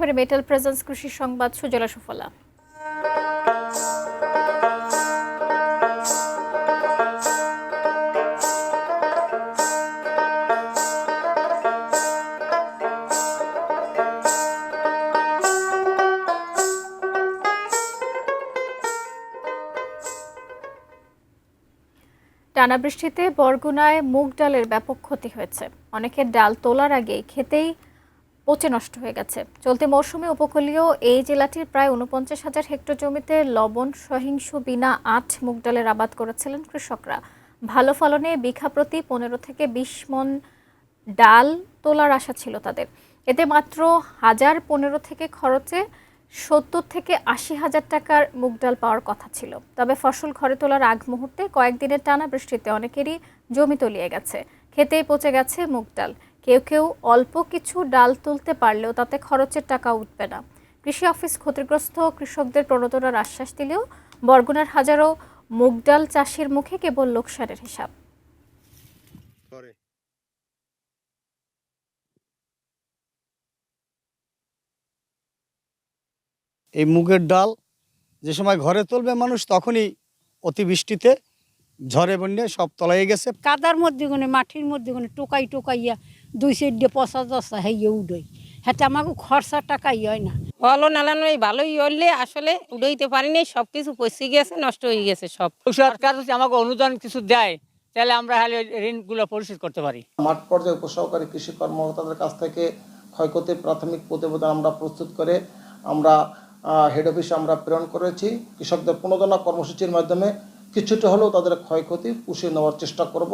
আমি metal presence কৃষি সংবাদ সুজলা সুফলা। টানা বৃষ্টিতে বরগুনায় মুগ ডালের ব্যাপক ক্ষতি হয়েছে। অনেকের ডাল তোলার আগেই খেতেই পচে নষ্ট হয়ে গেছে। চলতি মৌসুমে উপকূলীয় এই জেলাটির প্রায় ৪৯,০০০ হেক্টর জমিতে লবণ সহিংস বিনা আট মুগ ডালের আবাদ করেছিলেন কৃষকরা। ভালো ফলনে বিঘা প্রতি ১৫ থেকে ২০ মণ ডাল তোলার আশা ছিল তাদের। এতে মাত্র ১,০১৫ থেকে খরচে ৭০ থেকে ৮০,০০০ টাকার মুগ ডাল পাওয়ার কথা ছিল। তবে ফসল ঘরে তোলার আগ মুহূর্তে কয়েকদিনের টানা বৃষ্টিতে অনেকেরই জমি তলিয়ে গেছে, খেতেই পচে গেছে মুগ ডাল। কেউ কেউ অল্প কিছু ডাল তুলতে পারলেও তাতে খরচের টাকা উঠবে না। কৃষি অফিস ক্ষতিগ্রস্ত কৃষকদের প্রণোদনার আশ্বাস দিলেও বরগুনার হাজারো মুগ ডাল চাষির মুখে কেবল লোকসানের হিসাব। এই মুগের ডাল যে সময় ঘরে তুলবে মানুষ, তখনই অতিবৃষ্টিতে ঝড়ে বন্যায় সব তলাইয়ে গেছে। কাদার মধ্যে কোনে মাটির মধ্যে কোনে টোকাইয়া ২ সাইড দিয়ে পচা দশা হইয়া উডই, হ্যাঁ আমাকে খরচার টাকাই হয় না। ফলন আলানো ভালোই হলে আসলে উড়াইতে পারিনি, সব কিছু পচে গেছে, নষ্ট হয়ে গেছে সব। সরকার যদি আমাকে অনুদান কিছু দেয় তাহলে আমরা ঋণগুলো পরিশোধ করতে পারি। মাঠ পর্যায়ে উপসহকারী কৃষি কর্মকর্তাদের কাছ থেকে ক্ষয়ক্ষতির প্রাথমিক প্রতিবেদন আমরা প্রস্তুত করে আমরা হেড অফিসে আমরা প্রেরণ করেছি। কৃষকদের প্রণোদনা কর্মসূচির মাধ্যমে কিছুটা হলেও তাদের ক্ষয়ক্ষতি পুষিয়ে নেওয়ার চেষ্টা করব।